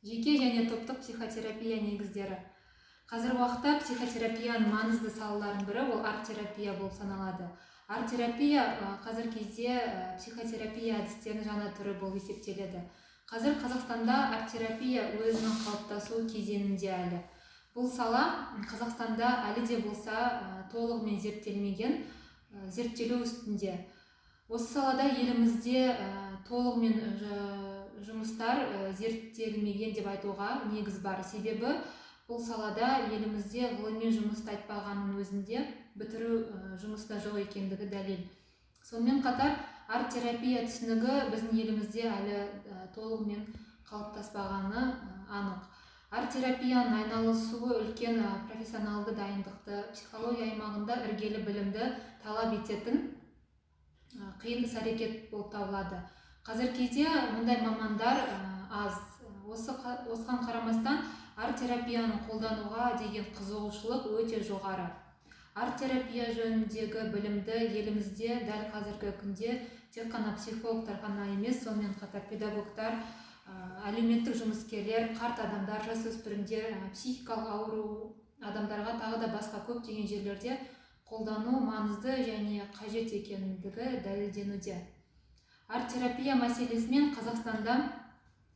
Жеке және топтық психотерапия негіздері. Қазіргі уақытта психотерапияның маңызды салаларының бірі ол арт-терапия болып саналады. Арт-терапия қазір кезде психотерапия әдістерінің жаңа түрі болып есептеледі. Қазір Қазақстанда арт-терапия өзінің қалыптасу кезеңінде әлі. Бұл сала Қазақстанда әлі де болса толығымен зерттелмеген, зерттелу үстінде. Осы салада елімізде толығымен жұмыстар зерттелмеген деп айтуға негіз бар. Себебі бұл салада елімізде ғылыми жұмысты айтпағанның өзінде бітіру жұмыста жоқ екендігі дәлел. Сонымен қатар арт-терапия түсінігі біздің елімізде әлі толығымен қалыптаспағаны анық. Арт-терапияның айналысуы үлкен профессионалды дайындықты, психология аймағында іргелі білімді талап ететін қиын іс-әрекет болып табылады. Қазіргі кезде мұндай мамандар аз. Осыған қарамастан арт-терапияны қолдануға деген қызығушылық өте жоғары. Арт-терапия жөніндегі білімді елімізде дәл қазіргі күнде тек қана психологтар ғана емес, сонымен қатар педагогтар, әлеуметтік жұмыскерлер, қарт адамдар, жасөспірімдер, психикалық ауру адамдарға тағы да басқа көптеген жерлерде қолдану маңызды және қажет екендігі дәлелденуде. Арт-терапия мәселесімен Қазақстанда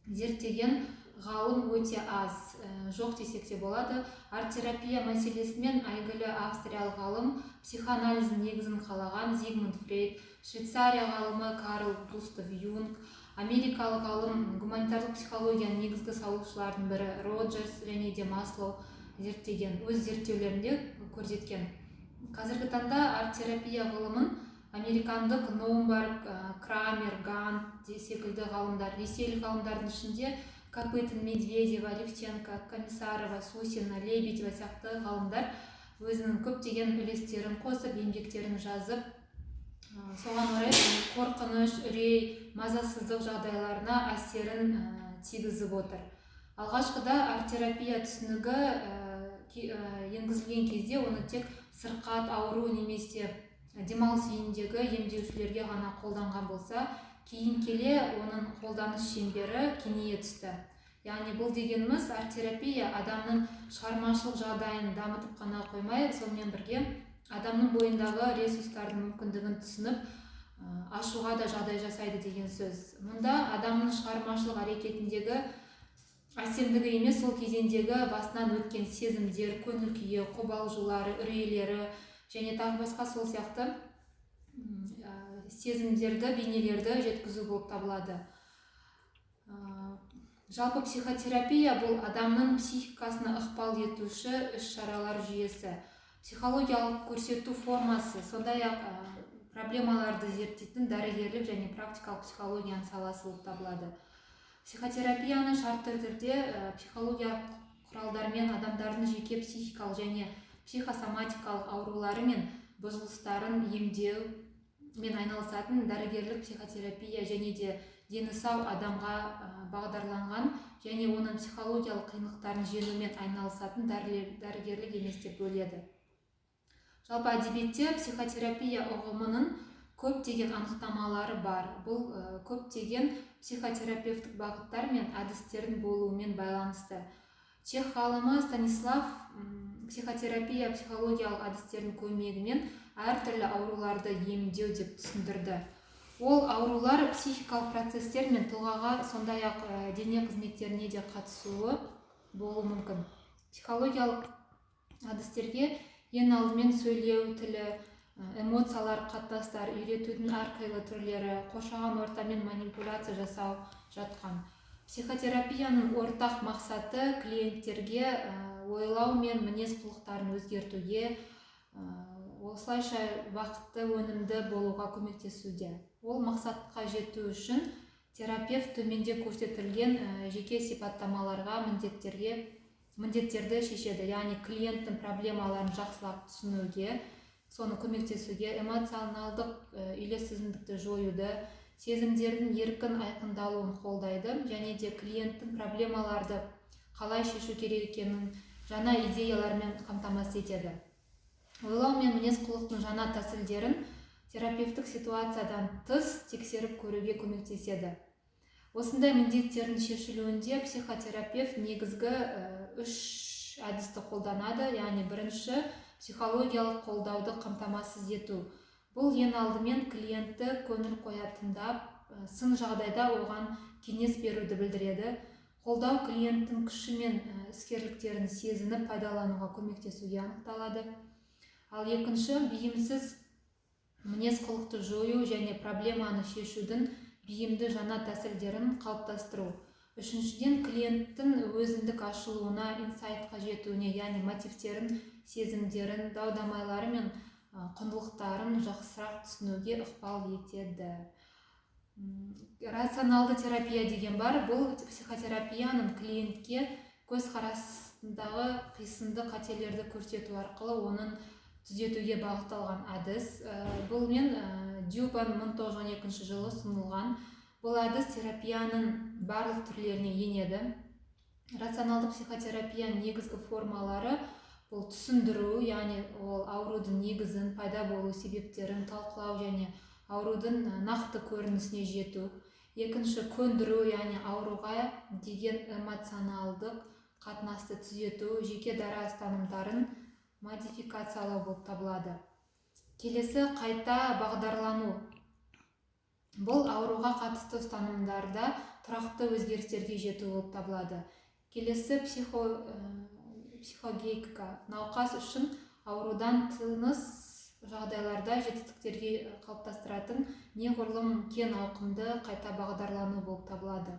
зерттеген ғалым өте аз, жоқ десек те болады. Арт-терапия мәселесімен әйгілі австриялық ғалым, психоанализдің негізін қалаған Зигмунд Фрейд, Швейцария ғалымы Карл Густав Юнг, америкалық ғалым, гуманитарлық психологияның негізгі салушылардың бірі Роджерс және де Маслоу зерттеген, өз зерттеулерінде көрсеткен. Қазіргі таңда арт-терапия ғылымын американдық Ноумбарк, Крамер, Гант секілді ғалымдар, ресейлік ғалымдардың ішінде Копытин, Медведева, Левченко, Комиссарова, Сусина, Лебедева сияқты ғалымдар өзінің көптеген үлестерін қосып, еңбектерін жазып, соған орай қорқыныш, үрей, мазасыздық жағдайларына әсерін тигізіп отыр. Алғашқыда арт-терапия түсінігі енгізілген кезде оны тек сырқат, ауру немесе демалыс үйіндегі емдеушілерге ғана қолданған болса, кейін келе оның қолданыс шеңбері кеңейе түсті. Яғни бұл дегеніміз арт-терапия адамның шығармашылық жағдайын дамытып қана қоймай, сонымен бірге адамның бойындағы ресурстардың мүмкіндігін түсініп, ашуға да жағдай жасайды деген сөз. Мұнда адамның шығармашылық әрекетіндегі әсемдігі емес, сол кезеңдегі басынан өткен сезімдер, көңіл күйі, қобалжулары, үрейлері және тағы басқа сол сияқты сезімдерді, бейнелерді жеткізу болып табылады. Жалпы психотерапия бұл адамның психикасына ықпал етуші іс-шаралар жүйесі, психологиялық көрсету формасы, сондай-ақ проблемаларды зерттейтін дәрігерлік және практикалық психологияның саласы болып табылады. Психотерапияны шартты түрде психологиялық құралдармен адамдардың жеке психикалық және психосоматикалық аурулары мен бұзылыстарын емдеу мен айналысатын дәрігерлік психотерапия және де дені сау адамға бағдарланған және оның психологиялық қиындықтарын жеңумен айналысатын дәрігерлік емес деп бөледі. Жалпы әдебиетте психотерапия ұғымының көптеген анықтамалары бар. Бұл көптеген психотерапевтік бағыттар мен әдістердің болуымен байланысты. Чех ғалымы Станислав психотерапия психологиялық әдістердің көмегімен әртүрлі ауруларды емдеу деп түсіндірді. Ол аурулар психикалық процестер мен тұлғаға, сондай-ақ дене қызметтеріне де қатысуы болуы мүмкін. Психологиялық әдістерге ең алдымен сөйлеу тілі, эмоциялар, қатынастар, үйретудің әрқилы түрлері, қоршаған ортамен манипуляция жасау жатқан. Психотерапияның ортақ мақсаты клиенттерге ойлау мен мінез құлықтарын өзгертуге, осылайша бақытты, өнімді болуға көмектесуде. Ол мақсатқа жету үшін терапевт төменде көрсетілген жеке сипаттамаларға, міндеттерді шешеді. Яғни клиенттің проблемаларын жақсылап түсінуге, соны көмектесуге, эмоционалдық үйлесімдікті жоюды, сезімдердің еркін айқындалуын қолдайды және де клиенттің проблемаларды қалай шешу керек екенін жаңа идеялармен қамтамасыз етеді. Ойлау мен мінез құлықтың жаңа тәсілдерін терапевтік ситуациядан тыс тексеріп көруге көмектеседі. Осындай міндеттердің шешілуінде психотерапевт негізгі үш әдісті қолданады. Яғни бірінші, психологиялық қолдауды қамтамасыз ету. Бұл ең алдымен клиентті көңіл қоя тыңдап, сын жағдайда оған кеңес беруді білдіреді. Қолдау клиенттің күші мен іскерліктерін сезініп пайдалануға көмектесуге анықталады. Ал екінші, бейімсіз мінез құлықты жою және проблеманы шешудің бейімді жаңа тәсілдерін қалыптастыру. Үшіншіден, клиенттің өзіндік ашылуына, инсайтқа жетуіне, яғни мотивтерін, сезімдерін, дау-дамайлары мен құндылықтарын жақсырақ түсінуге ықпал етеді. Рационалды терапия деген бар. Бұл психотерапияның клиентке көзқарасындағы қисынды қателерді көрсету арқылы оның түзетуге бағытталған әдіс. Бұл мен Дюпан 1912 жылы ұсынылған. Бұл әдіс терапияның барлық түрлеріне енеді. Рационалды психотерапияның негізгі формалары бұл түсіндіру, яғни ол аурудың негізін, пайда болу себептерін талқылау және аурудың нақты көрінісіне жету. Екінші, көндіру, яғни ауруға деген эмоционалдық қатынасты түзету, жеке дара ұстанымдарын модификациялау болып табылады. Келесі, қайта бағдарлану. Бұл ауруға қатысты ұстанымдарда тұрақты өзгерістерге жету болып табылады. Келесі, психогейка. Науқас үшін аурудан тыныс жағдайларда жетістіктерге қалыптастыратын неғұрлым кең ауқымды қайта бағдарлану болып табылады.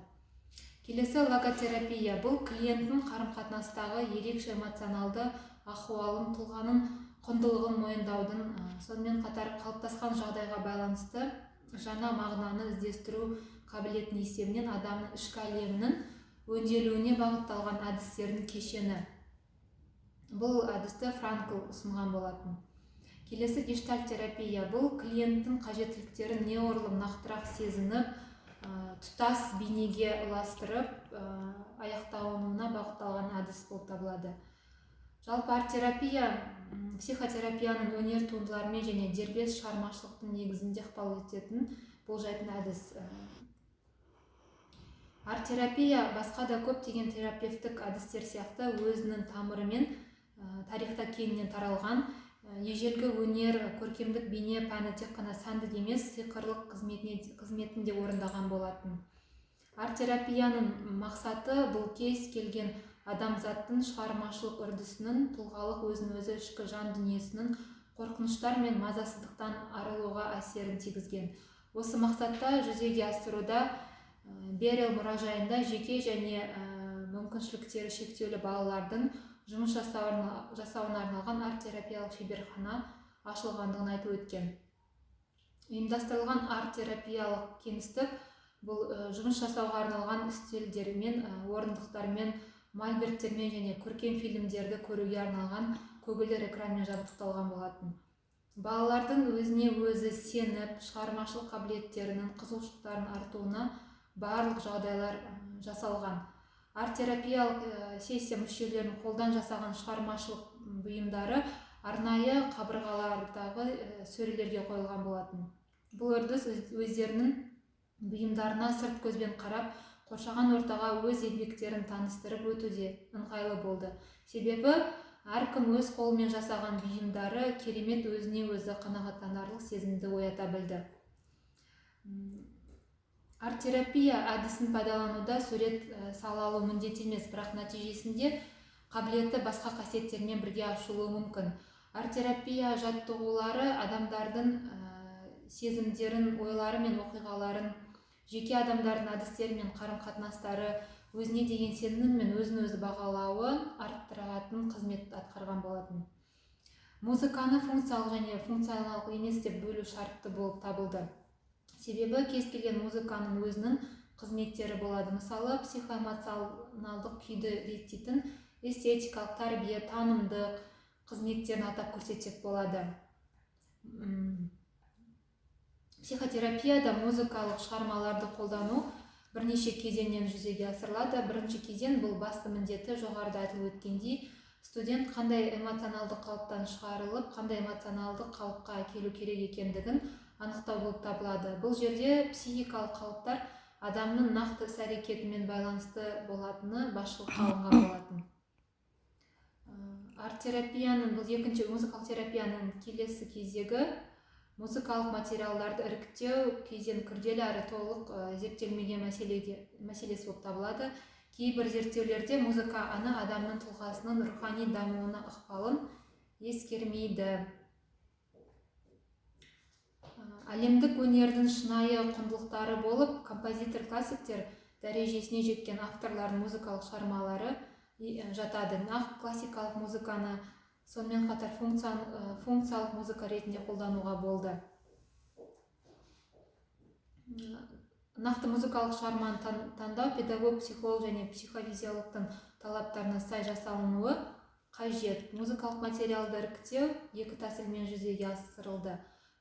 Келесі, логотерапия. Бұл клиенттің қарым-қатынастағы ерекше эмоционалды ахуалын, тұлғаның құндылығын мойындаудың, сонымен қатар қалыптасқан жағдайға байланысты жаңа мағынаны іздестіру қабілетін есебінен адамның ішкі әлемінің өңделуіне бағытталған әдістердің кешені. Бұл әдісті Франкл ұсынған болатын. Келесі, гештальт терапия. Бұл клиенттің қажеттіліктерін неғұрлым нақтырақ сезініп, тұтас бейнеге ұластырып, аяқталуына бағытталған әдіс болып табылады. Жалпы арт-терапия психотерапияның өнер туындыларымен және дербес шығармашылықтың негізінде ықпал ететін болжайтын әдіс. Арт-терапия басқа да көптеген терапевтік әдістер сияқты өзінің тамырымен тарихта кеңінен таралған. Ежелгі өнер, көркемдік бейне пәні тек қана сәндік емес, сиқырлық қызметін де орындаған болатын. Арт-терапияның мақсаты бұл кез келген адамзаттың шығармашылық үрдісінің, тұлғалық өзін-өзі ішкі жан дүниесінің қорқыныштар мен мазасыздықтан арылуға әсерін тигізген. Осы мақсатта жүзеге асыруда Берел мұражайында жеке және мүмкіншіліктері шектеулі балалардың жұмыс жасауына арналған арт-терапиялық шеберхана ашылғандығын айтып өткен. Ұйымдастырылған арт-терапиялық кеңістік бұл жұмыс жасауға арналған үстелдермен, орындықтармен, мольберттермен және көркем фильмдерді көруге арналған көгілдір экранмен жабдықталған болатын. Балалардың өзіне өзі сеніп, шығармашылық қабілеттерінің, қызығушылықтарының артуына барлық жағдайлар жасалған. Арт-терапиялық сессия мүшелерінің қолдан жасаған шығармашылық бұйымдары арнайы қабырғалардағы сөрелерге қойылған болатын. Бұл үрдіс өздерінің бұйымдарына сырт көзбен қарап, қоршаған ортаға өз еңбектерін таныстырып өтуде ыңғайлы болды. Себебі әркім өз қолымен жасаған бұйымдары керемет өзіне өзі қанағаттанарлық сезімді оята білді. Арт-терапия әдісін пайдалануда сурет сала алу міндет емес, бірақ нәтижесінде қабілеті басқа қасиеттермен бірге ашылуы мүмкін. Арт-терапия жаттығулары адамдардың сезімдерін, ойлары мен оқиғаларын, жеке адамдардың әдістері мен қарым-қатынастары, өзіне деген сенім мен өзін-өзі бағалауы арттыратын қызмет атқарған болатын. Музыканы функциялық және функционалдық емес деп бөлу шартты болып табылды. Себебі кез келген музыканың өзінің қызметтері болады. Мысалы, психоэмоционалдық күйді реттейтін эстетикалық, тәрбие, танымдық қызметтерін атап көрсетсек болады. Психотерапияда музыкалық шығармаларды қолдану бірнеше кезеңнен жүзеге асырылады. Бірінші кезең бұл басты міндеті жоғарыда айтылып өткендей, студент қандай эмоционалдық қалыптан шығарылып, қандай эмоционалдық қалыпқа келу керек екендігін анықтау болып табылады. Бұл жерде психикалық қалыптар адамның нақты іс-әрекетімен байланысты болатыны басшылыққа алынған болатын. Арт-терапияның, бұл екінші музыкалық терапияның келесі кезегі музыкалық материалдарды іріктеу кезден күрделі әрі толық зерттелмеген мәселесі болып табылады. Кейбір зерттеулерде музыканы адамның тұлғасының рухани дамуына ықпалын ескермейді. Әлемдік өнердің шынайы құндылықтары болып, композитор-классиктер дәрежесіне жеткен авторлардың музыкалық шығармалары жатады. Классикалық музыканы сонымен қатар функциялық музыка ретінде қолдануға болды. Нақты музыкалық шығарманы таңдау педагог, психолог және психофизиологтың талаптарына сай жасалынуы қажет. Музыкалық материалды іріктеу екі тәсілмен жүзеге асырылды.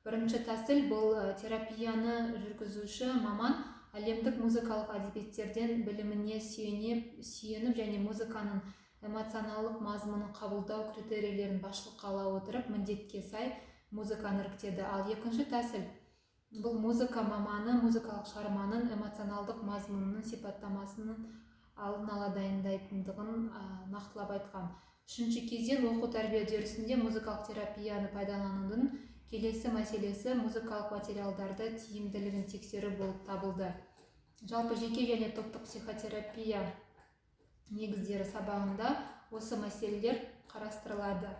Бірінші тәсіл бұл терапияны жүргізуші маман әлемдік музыкалық әдебиеттерден біліміне сүйеніп және музыканың эмоционалдық мазмұнын қабылдау критерийлерін басшылыққа ала отырып міндетке сай музыканы іріктеді. Ал екінші тәсіл бұл музыка маманы музыкалық шығарманың эмоционалдық мазмұнының сипаттамасының алдын ала дайындайтындығын нақтылап айтқан. Үшінші кезең оқу тәрбие үдерісінде музыкалық терапияны пайдаланудың келесі мәселесі музыкалық материалдарды тиімділігін тексеру болып табылды. Жалпы жеке және топтық психотерапия негіздері сабағында осы мәселелер қарастырылады.